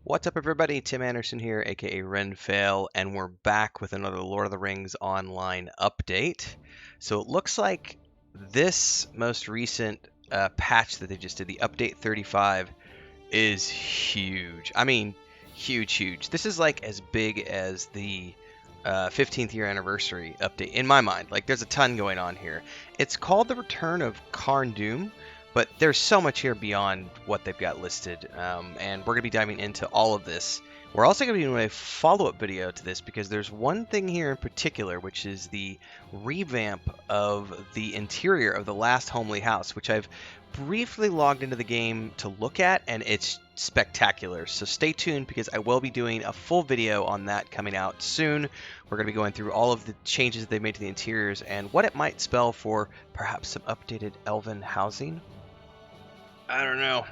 What's up, everybody? Tim Anderson here, aka Renfail, and we're back with another Lord of the Rings online update. So it looks like this most recent patch that they just did, the update 35, is huge. I mean, huge, huge. This is like as big as the 15th year anniversary update in my mind. Like, there's a ton going on here. It's called the Return of Carn Dûm, but there's so much here beyond what they've got listed, and we're going to be diving into all of this. We're also going to be doing a follow-up video to this because there's one thing here in particular, which is the revamp of the interior of the last homely house, which I've briefly logged into the game to look at, and it's spectacular. So stay tuned because I will be doing a full video on that coming out soon. We're going to be going through all of the changes that they've made to the interiors and what it might spell for perhaps some updated elven housing. I don't know.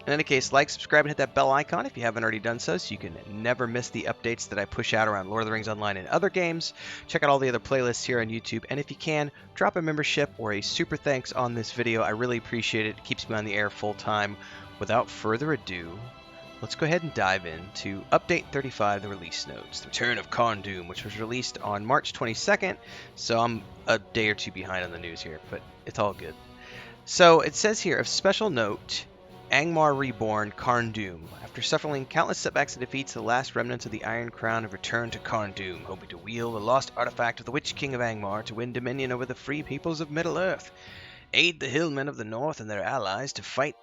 In any case, like, subscribe, and hit that bell icon if you haven't already done so you can never miss the updates that I push out around Lord of the Rings Online and other games. Check out all the other playlists here on YouTube, and if you can, drop a membership or a super thanks on this video. I really appreciate it. It keeps me on the air full time. Without further ado, let's go ahead and dive into Update 35, the release notes. The Return of Carn Dûm, which was released on March 22nd, so I'm a day or two behind on the news here, but it's all good. So it says here, of special note, Angmar Reborn, Carn Dûm. After suffering countless setbacks and defeats, the last remnants of the Iron Crown have returned to Carn Dûm, hoping to wield the lost artifact of the Witch King of Angmar to win dominion over the free peoples of Middle-earth. Aid the Hillmen of the North and their allies to fight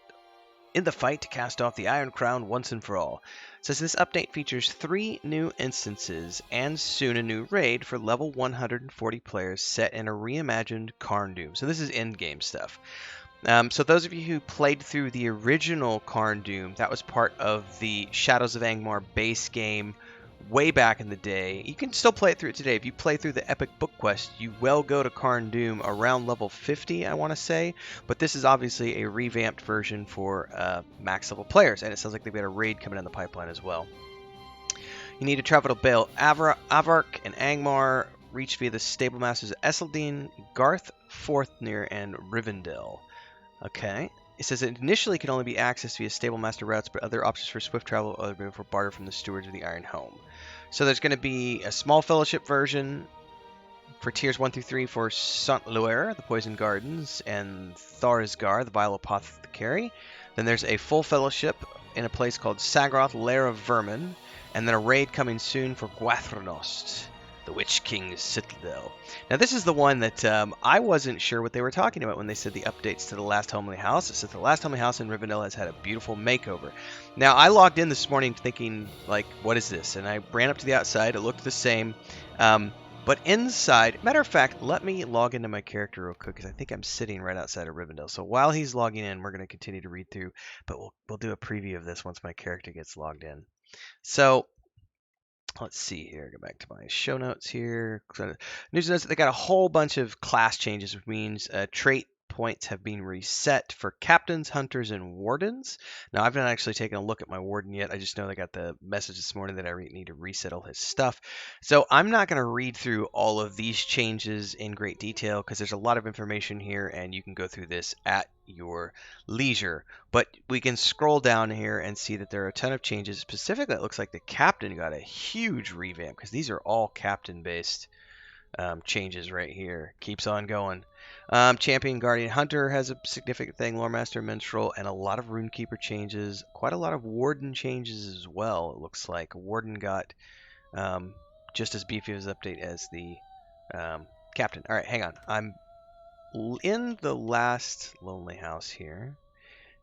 to cast off the Iron Crown once and for all. It says this update features 3 new instances and soon a new raid for level 140 players set in a reimagined Carn Dûm. So this is end-game stuff. So those of you who played through the original Carn Dûm, that was part of the Shadows of Angmar base game way back in the day. You can still play it through it today. If you play through the Epic Book Quest, you will go to Carn Dûm around level 50, I want to say. But this is obviously a revamped version for max level players, and it sounds like they've got a raid coming in the pipeline as well. You need to travel to Bael Avark and Angmar, reach via the stable masters of Esseldine, Garth, Forthnir, and Rivendell. Okay. It says it initially can only be accessed via stable master routes, but other options for swift travel are available for barter from the stewards of the Iron Home. So there's going to be a small fellowship version for tiers 1 through 3 for Saint-Loer, the Poison Gardens, and Tharisgar, the Vile Apothecary. Then there's a full fellowship in a place called Sagroth, Lair of Vermin, and then a raid coming soon for Gwathrenost, the Witch King's Citadel. Now, this is the one that I wasn't sure what they were talking about when they said the updates to the last homely house. It says the last homely house in Rivendell has had a beautiful makeover. Now, I logged in this morning thinking, like, what is this? And I ran up to the outside. It looked the same. But inside, matter of fact, let me log into my character real quick because I think I'm sitting right outside of Rivendell. So while he's logging in, we're going to continue to read through, but we'll do a preview of this once my character gets logged in. So let's see here. Go back to my show notes here. News notes, they got a whole bunch of class changes, which means trait points have been reset for captains, hunters, and wardens. Now, I've not actually taken a look at my warden yet. I just know they got the message this morning that I need to reset all his stuff. So I'm not going to read through all of these changes in great detail because there's a lot of information here, and you can go through this at your leisure. But we can scroll down here and see that there are a ton of changes. Specifically, it looks like the captain got a huge revamp because these are all captain-based changes right here. Keeps on going. Champion, Guardian, Hunter has a significant thing. Lore Master, Minstrel, and a lot of Runekeeper changes. Quite a lot of Warden changes as well, it looks like. Warden got just as beefy of an update as the Captain. Alright, hang on. I'm in the last Lonely House here.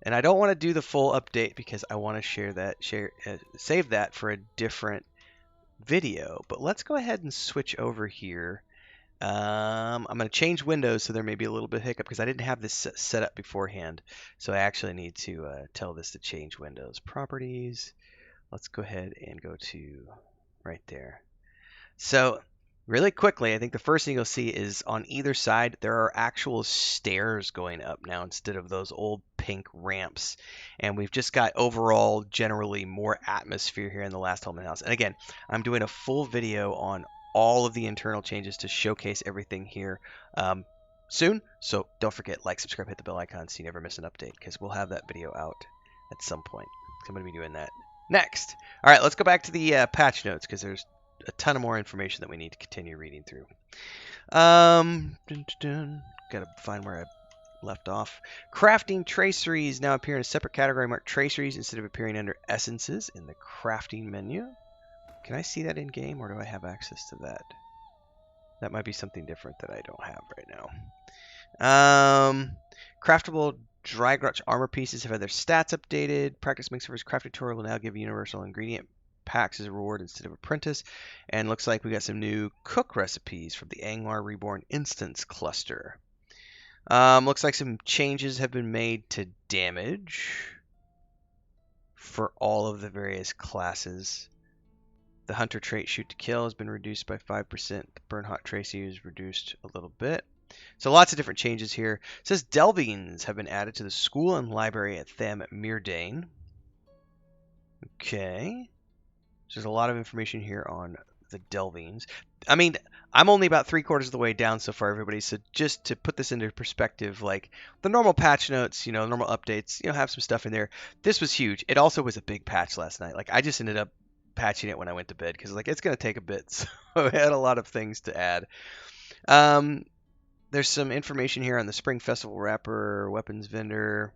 And I don't want to do the full update because I want to save that for a different video. But let's go ahead and switch over here. I'm going to change windows, so there may be a little bit of hiccup because I didn't have this set up beforehand. So I actually need to tell this to change windows. Properties. Let's go ahead and go to right there. So really quickly, I think the first thing you'll see is on either side, there are actual stairs going up now instead of those old pink ramps. And we've just got overall generally more atmosphere here in the last Homely House. And again, I'm doing a full video on all of the internal changes to showcase everything here soon. So don't forget, like, subscribe, hit the bell icon so you never miss an update because we'll have that video out at some point. So I'm going to be doing that next. All right, let's go back to the patch notes because there's a ton of more information that we need to continue reading through. Gotta find where I left off. Crafting traceries now appear in a separate category marked traceries instead of appearing under essences in the crafting menu. Can I see that in game, or do I have access to that? That might be something different that I don't have right now. Craftable dry grutch armor pieces have had their stats updated. Practice makes first craft tutorial will now give universal ingredient packs as a reward instead of apprentice. And looks like we got some new cook recipes from the Angmar Reborn instance cluster. Looks like some changes have been made to damage for all of the various classes. The hunter trait shoot to kill has been reduced by 5%. The burn hot tracer is reduced a little bit. So lots of different changes here. It says Delvins have been added to the school and library at Tham Mirdane. Okay. So there's a lot of information here on the Delvins. I mean, I'm only about 3/4 of the way down so far, everybody. So just to put this into perspective, like the normal patch notes, normal updates, have some stuff in there. This was huge. It also was a big patch last night. Like I just ended up patching it when I went to bed because like it's going to take a bit. So I had a lot of things to add. There's some information here on the Spring Festival wrapper, weapons vendor,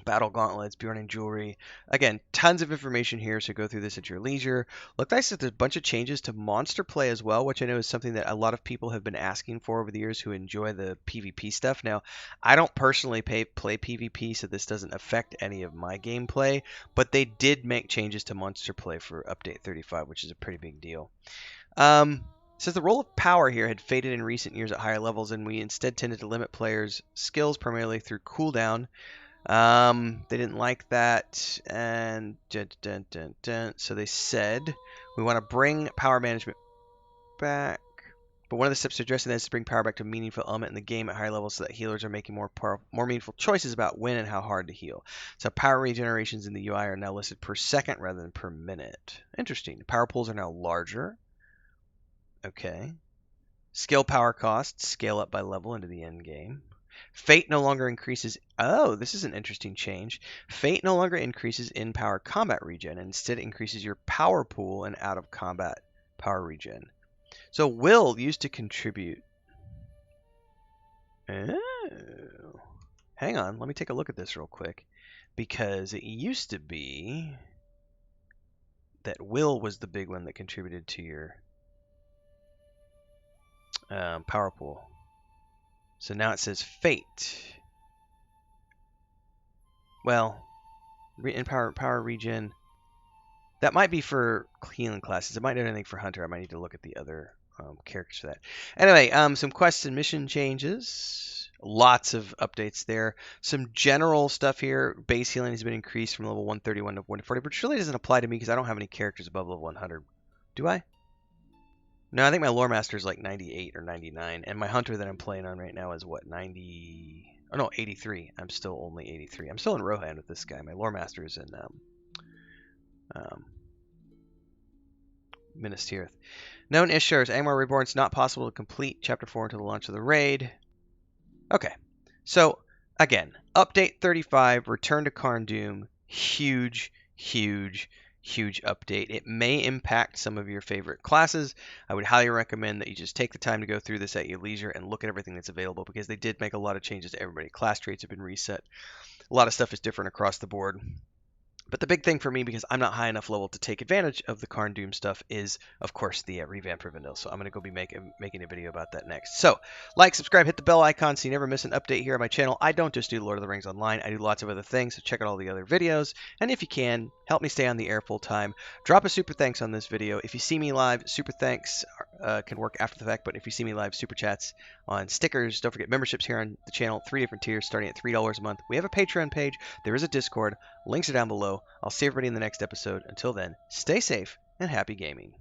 battle gauntlets, Bjorn jewelry. Again, tons of information here, so go through this at your leisure. Look nice that there's a bunch of changes to monster play as well, which I know is something that a lot of people have been asking for over the years who enjoy the PvP stuff. Now, I don't personally play PvP, so this doesn't affect any of my gameplay, but they did make changes to monster play for Update 35, which is a pretty big deal. Says the role of power here had faded in recent years at higher levels, and we instead tended to limit players' skills primarily through cooldown. They didn't like that, and so they said we want to bring power management back. But one of the steps to addressing that is to bring power back to a meaningful element in the game at higher levels so that healers are making more meaningful choices about when and how hard to heal. So power regenerations in the UI are now listed per second rather than per minute. Interesting. The power pools are now larger. Okay. Skill power costs scale up by level into the end game. Fate no longer increases. Oh, this is an interesting change. Fate no longer increases in power combat regen, and instead increases your power pool and out of combat power regen. So will used to contribute. Oh. Hang on, let me take a look at this real quick. Because it used to be that will was the big one that contributed to your power pool. So now it says fate. Well, in power regen. That might be for healing classes. It might not be anything for hunter. I might need to look at the other characters for that. Anyway, some quests and mission changes. Lots of updates there. Some general stuff here. Base healing has been increased from level 131 to 140, which really doesn't apply to me because I don't have any characters above level 100. Do I? No, I think my lore master is like 98 or 99, and my hunter that I'm playing on right now is what, 90? Oh no, 83. I'm still only 83. I'm still in Rohan with this guy. My lore master is in Minas Tirith. Known Ishar's Angmar Reborn. It's not possible to complete Chapter 4 until the launch of the raid. Okay, so again, Update 35, Return to Carn Dûm. Huge, huge, huge update. It may impact some of your favorite classes. I would highly recommend that you just take the time to go through this at your leisure and look at everything that's available because they did make a lot of changes to everybody. Class traits have been reset. A lot of stuff is different across the board. But the big thing for me, because I'm not high enough level to take advantage of the Carn Dûm stuff, is, of course, the revamp for Vanilla. So I'm going to go be making a video about that next. So, like, subscribe, hit the bell icon so you never miss an update here on my channel. I don't just do Lord of the Rings Online. I do lots of other things, so check out all the other videos. And if you can, help me stay on the air full time. Drop a super thanks on this video. If you see me live, super thanks can work after the fact. But if you see me live, super chats on stickers. Don't forget memberships here on the channel. 3 different tiers starting at $3 a month. We have a Patreon page. There is a Discord. Links are down below. I'll see everybody in the next episode. Until then, stay safe and happy gaming.